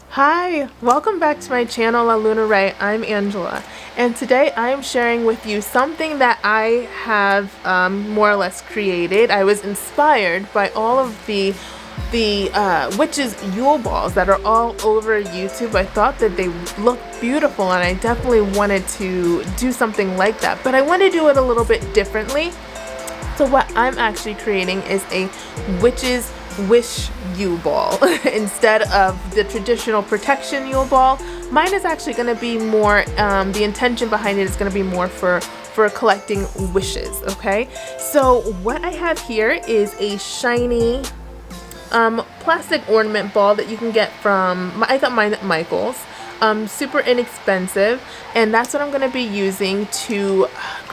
Hi, welcome back to my channel La Luna Ray. I'm Angela, and today I am sharing with you something that I have more or less created. I was inspired by all of the Witches Yule Balls that are all over YouTube. I thought that they looked beautiful, and I definitely wanted to do something like that, but I want to do it a little bit differently. So what I'm actually creating is a Witches Wish Yule Ball instead of the traditional protection Yule Ball. Mine is actually going to be more, the intention behind it is going to be more for collecting wishes, okay? So what I have here is a shiny plastic ornament ball that you can get from, I got mine at Michael's. Super inexpensive, and that's what I'm going to be using to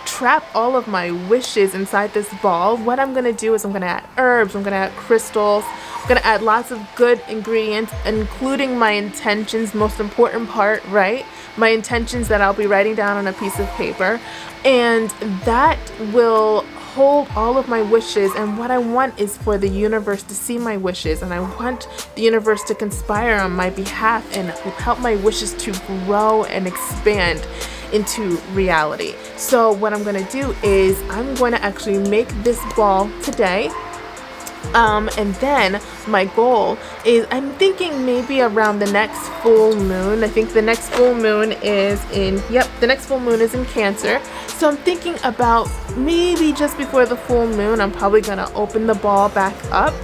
trap all of my wishes inside this ball. What I'm going to do is I'm going to add herbs, I'm going to add crystals, I'm going to add lots of good ingredients, including my intentions, most important part, right? My intentions that I'll be writing down on a piece of paper, and that will hold all of my wishes. And what I want is for the universe to see my wishes, and I want the universe to conspire on my behalf and help my wishes to grow and expand into reality. So what I'm going to do is I'm going to actually make this ball today. And then my goal is, I'm thinking maybe around the next full moon. I think the next full moon is in, the next full moon is in Cancer. So I'm thinking about maybe just before the full moon, I'm probably going to open the ball back up.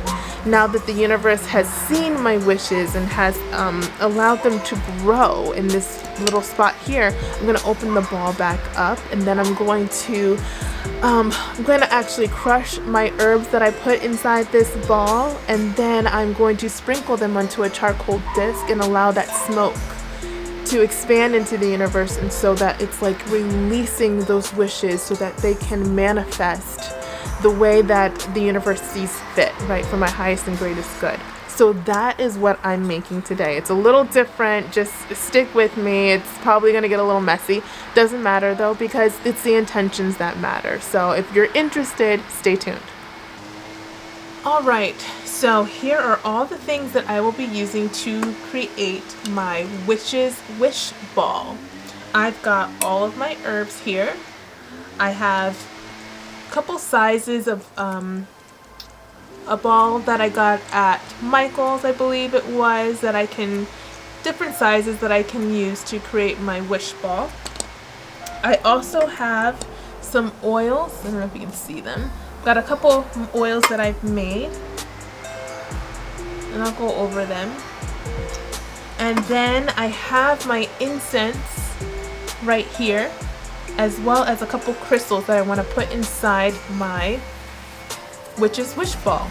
Now that the universe has seen my wishes and has allowed them to grow in this little spot here, I'm going to open the ball back up, and then I'm going to actually crush my herbs that I put inside this ball, and then I'm going to sprinkle them onto a charcoal disc and allow that smoke to expand into the universe, and so that it's like releasing those wishes so that they can manifest the way that the universe sees fit, right, for my highest and greatest good. So that is what I'm making today. It's a little different, just stick with me. It's probably going to get a little messy. Doesn't matter though, because it's the intentions that matter. So if you're interested, stay tuned. Alright, so here are all the things that I will be using to create my Witches Wish Ball. I've got all of my herbs here. I have couple sizes of a ball that I got at Michael's, I believe it was, that I can, different sizes that I can use to create my wish ball. I also have some oils. I don't know if you can see them. Got a couple oils that I've made, and I'll go over them. And then I have my incense right here, as well as a couple crystals that I want to put inside my Witch's Wish Ball.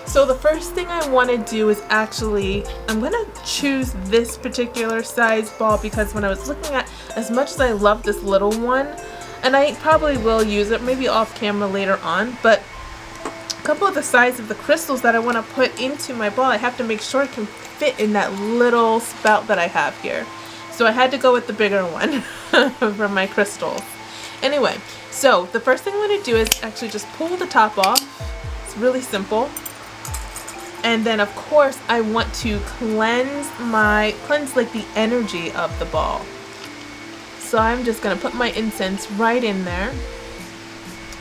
So the first thing I want to do is actually, I'm going to choose this particular size ball because when I was looking at, as much as I love this little one, and I probably will use it maybe off camera later on, but a couple of the size of the crystals that I want to put into my ball, I have to make sure it can fit in that little spout that I have here. So I had to go with the bigger one for my crystals. Anyway, so the first thing I'm going to do is actually just pull the top off. It's really simple. And then of course I want to cleanse like the energy of the ball. So I'm just going to put my incense right in there.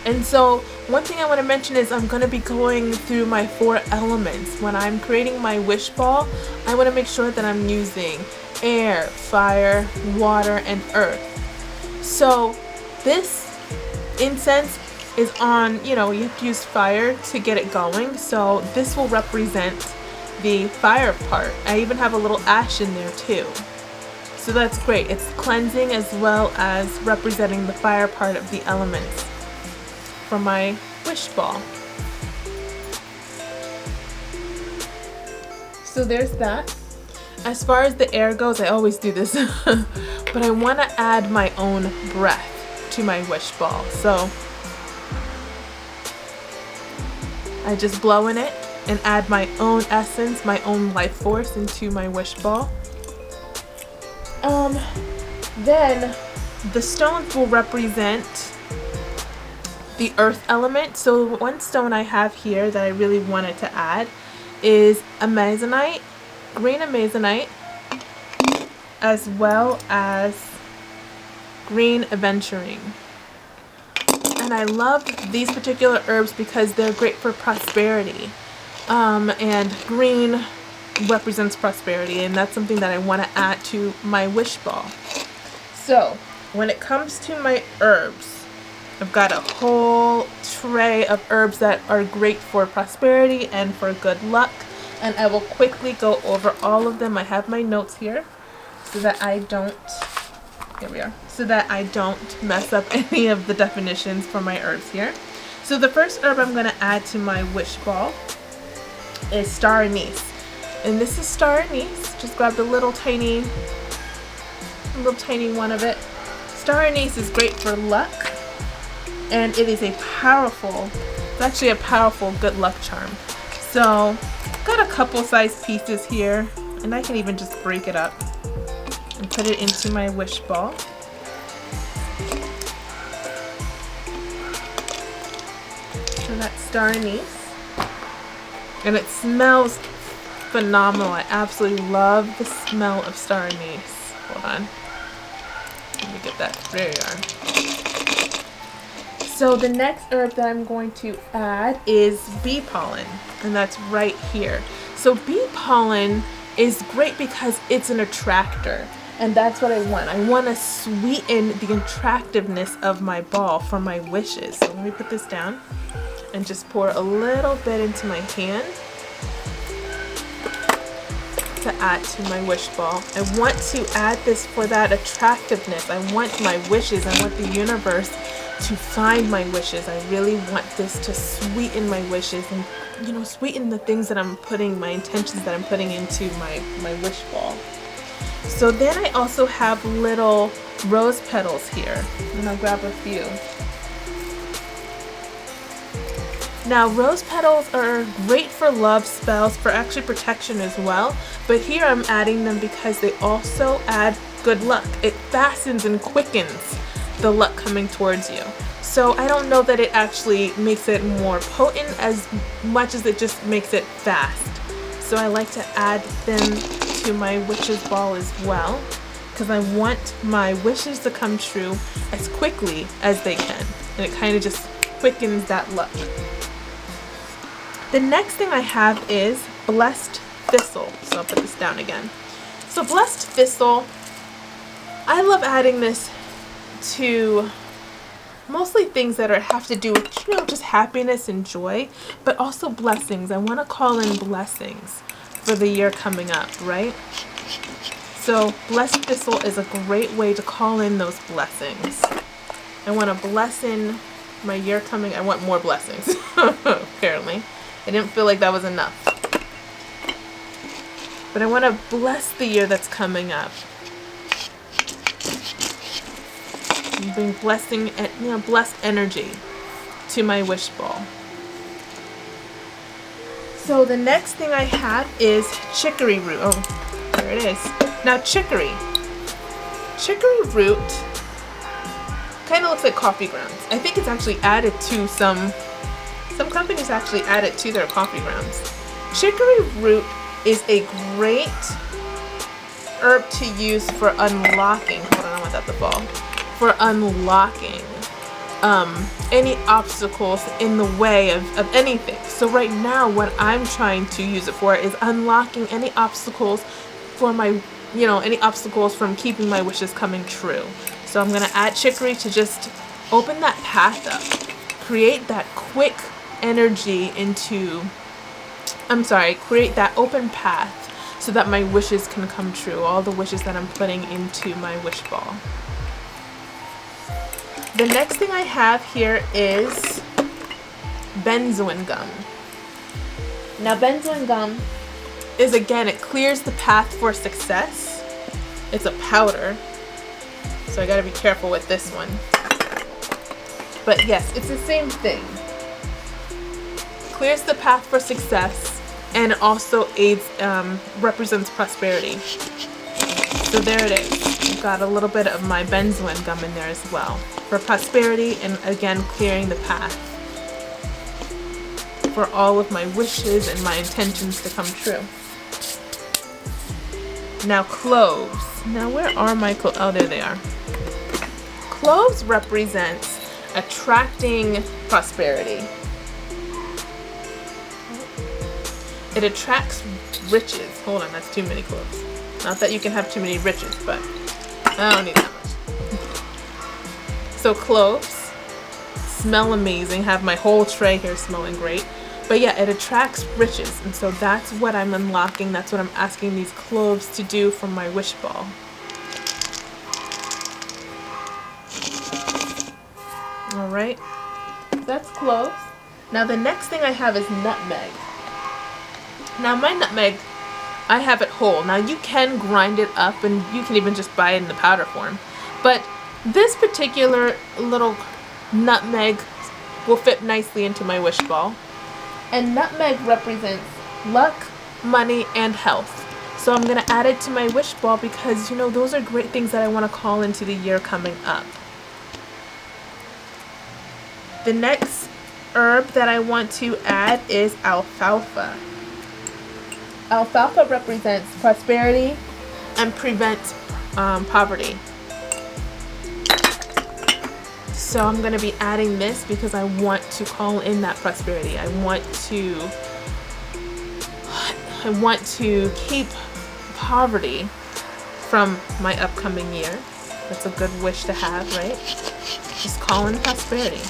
And so one thing I want to mention is I'm going to be going through my 4 elements. When I'm creating my wish ball, I want to make sure that I'm using air, fire, water, and earth. So this incense is on, you have to use fire to get it going. So this will represent the fire part. I even have a little ash in there too. So that's great. It's cleansing as well as representing the fire part of the elements for my wish ball. So there's that. As far as the air goes, I always do this, but I want to add my own breath to my wish ball. So I just blow in it and add my own essence, my own life force into my wish ball. Then the stones will represent the earth element. So one stone I have here that I really wanted to add is amazonite, green amazonite as well as green aventurine. And I love these particular herbs because they're great for prosperity. And green represents prosperity, and that's something that I want to add to my wish ball. So when it comes to my herbs, I've got a whole tray of herbs that are great for prosperity and for good luck, and I will quickly go over all of them. I have my notes here so that I don't, here we are, so that I don't mess up any of the definitions for my herbs here. So the first herb I'm going to add to my wish ball is star anise. And this is star anise. Just grab the little tiny one of it. Star anise is great for luck, and it is it's actually a powerful good luck charm. So I've got a couple size pieces here, and I can even just break it up and put it into my wish ball. So that's star anise. And it smells phenomenal. I absolutely love the smell of star anise. Hold on. Let me get that. There you are. So the next herb that I'm going to add is bee pollen. And that's right here. So bee pollen is great because it's an attractor. And that's what I want. I want to sweeten the attractiveness of my ball for my wishes. So let me put this down and just pour a little bit into my hand to add to my wish ball. I want to add this for that attractiveness. I want my wishes. I want the universe to find my wishes. I really want this to sweeten my wishes and, you know, sweeten the things that I'm putting, my intentions that I'm putting into my wish ball. So then I also have little rose petals here, and I'll grab a few. Now rose petals are great for love spells, for actually protection as well, but here I'm adding them because they also add good luck. It fastens and quickens the luck coming towards you. So I don't know that it actually makes it more potent as much as it just makes it fast. So I like to add them to my witch's ball as well, because I want my wishes to come true as quickly as they can, and it kind of just quickens that luck. The next thing I have is blessed thistle. So I'll put this down again. So blessed thistle, I love adding this to mostly things that have to do with, you know, just happiness and joy, but also blessings. I want to call in blessings for the year coming up, right? So blessed thistle is a great way to call in those blessings. I want to bless in my year coming. I want more blessings, apparently. I didn't feel like that was enough. But I want to bless the year that's coming up. And bring blessing and, you know, blessed energy to my wish ball. So the next thing I have is chicory root. Oh, there it is. Now chicory. Chicory root kind of looks like coffee grounds. I think it's actually added to some companies actually add it to their coffee grounds. Chicory root is a great herb to use for unlocking. Hold on, I want that to fall. For unlocking any obstacles in the way of anything. So right now, what I'm trying to use it for is unlocking any obstacles for my, you know, any obstacles from keeping my wishes coming true. So I'm gonna add chicory to just open that path up, create that quick energy into, create that open path so that my wishes can come true, all the wishes that I'm putting into my wish ball. The next thing I have here is benzoin gum. Now benzoin gum is, again, it clears the path for success. It's a powder, so I gotta be careful with this one. But yes, it's the same thing. Clears the path for success, and it also aids, represents prosperity. So there it is. I've got a little bit of my benzoin gum in there as well for prosperity, and again clearing the path for all of my wishes and my intentions to come true. Now cloves. Now where are my cloves? Oh, there they are. Cloves represents attracting prosperity. It attracts riches. Hold on, that's too many cloves. Not that you can have too many riches, but I don't need that much. So cloves smell amazing. Have my whole tray here smelling great. But yeah, it attracts riches, and so that's what I'm unlocking. That's what I'm asking these cloves to do for my wish ball. All right, that's cloves. Now the next thing I have is nutmeg. Now my nutmeg, I have it whole. Now you can grind it up, and you can even just buy it in the powder form. But this particular little nutmeg will fit nicely into my wish ball. And nutmeg represents luck, money, and health. So I'm going to add it to my wish ball because, you know, those are great things that I want to call into the year coming up. The next herb that I want to add is alfalfa. Alfalfa represents prosperity and prevents poverty. So I'm going to be adding this because I want to call in that prosperity. I want to keep poverty from my upcoming year. That's a good wish to have, right? Just call in prosperity.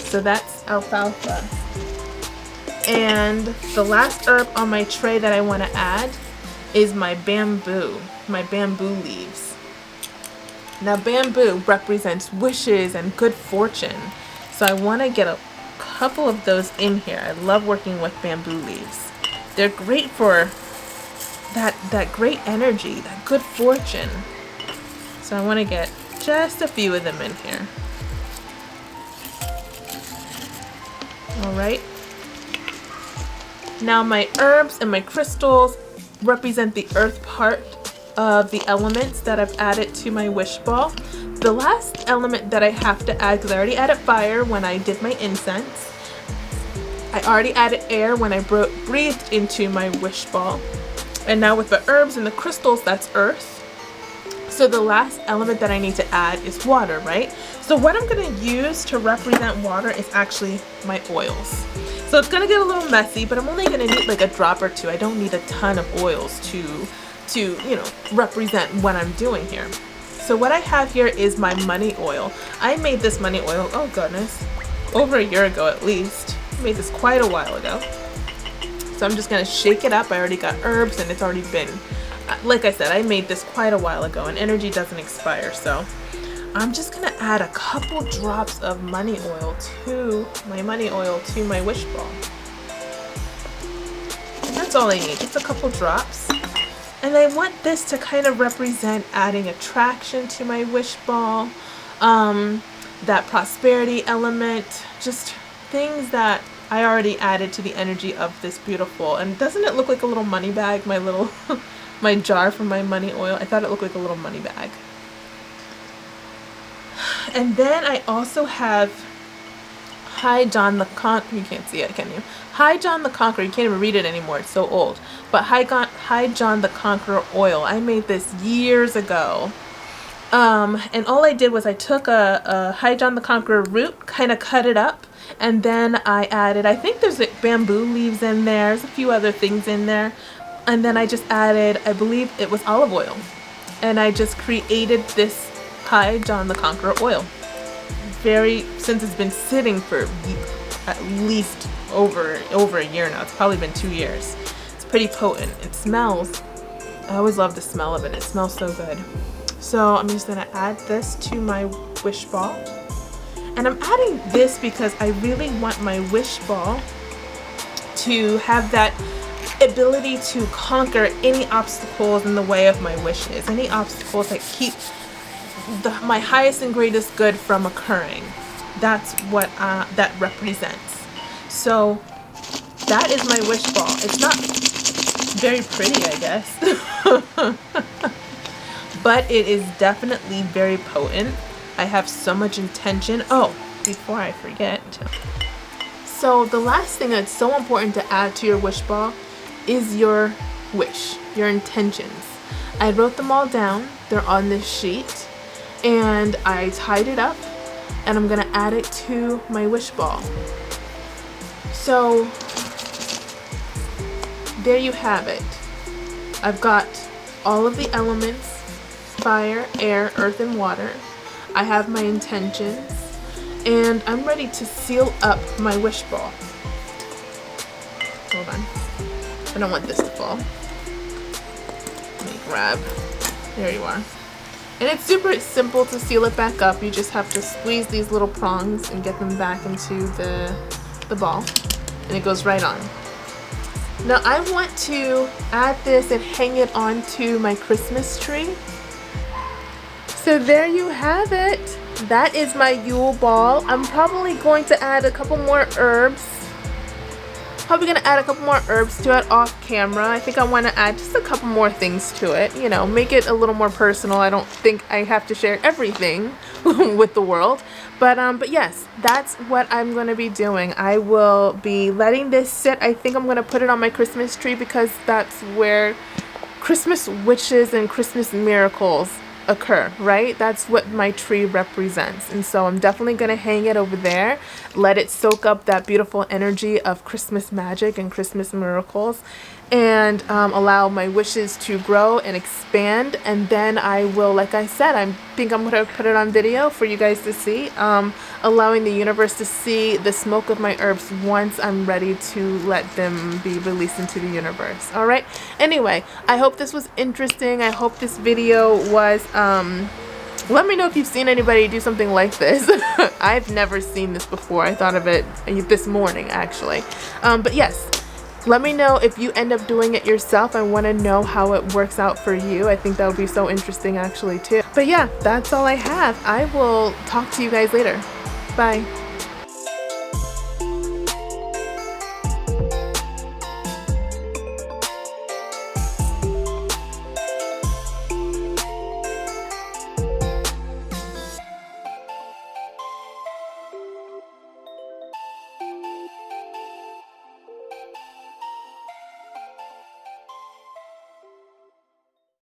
So that's alfalfa. And the last herb on my tray that I want to add is my bamboo leaves. Now bamboo represents wishes and good fortune. So I want to get a couple of those in here. I love working with bamboo leaves. They're great for that great energy, that good fortune. So I want to get just a few of them in here. All right. Now my herbs and my crystals represent the earth part of the elements that I've added to my wish ball. The last element that I have to add, because I already added fire when I did my incense. I already added air when I breathed into my wish ball. And now with the herbs and the crystals, that's earth. So the last element that I need to add is water, right? So what I'm going to use to represent water is actually my oils. So it's going to get a little messy, but I'm only going to need like a drop or two. I don't need a ton of oils to you know, represent what I'm doing here. So what I have here is my money oil. I made this money oil, oh goodness, over a year ago at least. I made this quite a while ago. So I'm just going to shake it up. I already got herbs and it's already been, like I said, I made this quite a while ago and energy doesn't expire. So I'm just going to add a couple drops of money oil to my wish ball. And that's all I need, just a couple drops. And I want this to kind of represent adding attraction to my wish ball, that prosperity element, just things that I already added to the energy of this beautiful. And doesn't it look like a little money bag, my little, my jar for my money oil? I thought it looked like a little money bag. And then I also have High John the Conqueror. You can't see it, can you? High John the Conqueror. You can't even read it anymore. It's so old. But High John the Conqueror oil. I made this years ago. And all I did was I took a High John the Conqueror root, kind of cut it up, and then I added, I think there's like bamboo leaves in there. There's a few other things in there. And then I just added, I believe it was olive oil. And I just created this High John the Conqueror oil. Since it's been sitting for at least over a year now. It's probably been 2 years. It's pretty potent. It smells, I always love the smell of it. It smells so good. So I'm just gonna add this to my wish ball. And I'm adding this because I really want my wish ball to have that ability to conquer any obstacles in the way of my wishes, any obstacles that keep my highest and greatest good from occurring. That's what that represents. So that is my wish ball. It's not very pretty, I guess. But it is definitely very potent. I have so much intention. Oh, before I forget. So the last thing that's so important to add to your wish ball is your wish, your intentions. I wrote them all down. They're on this sheet. And I tied it up. And I'm gonna add it to my wish ball. So there you have it. I've got all of the elements: fire, air, earth, and water. I have my intentions, and I'm ready to seal up my wish ball. Hold on. I don't want this to fall. Let me grab. There you are. And it's super simple to seal it back up. You just have to squeeze these little prongs and get them back into the ball. And it goes right on. Now I want to add this and hang it onto my Christmas tree. So there you have it. That is my Yule ball. I'm probably going to add a couple more herbs. Probably gonna add a couple more herbs to it off camera. I think I want to add just a couple more things to it, you know, make it a little more personal. I don't think I have to share everything with the world, but yes, that's what I'm gonna be doing. I will be letting this sit. I think I'm gonna put it on my Christmas tree because that's where Christmas wishes and Christmas miracles occur, right? That's what my tree represents. And so I'm definitely going to hang it over there, let it soak up that beautiful energy of Christmas magic and Christmas miracles, and allow my wishes to grow and expand. And then I will, like I said, I think I'm going to put it on video for you guys to see, allowing the universe to see the smoke of my herbs once I'm ready to let them be released into the universe. All right. Anyway, I hope this was interesting. I hope this video was, let me know if you've seen anybody do something like this. I've never seen this before. I thought of it this morning, actually. But yes, let me know if you end up doing it yourself. I want to know how it works out for you. I think that would be so interesting, actually, too. But yeah, that's all I have. I will talk to you guys later. Bye.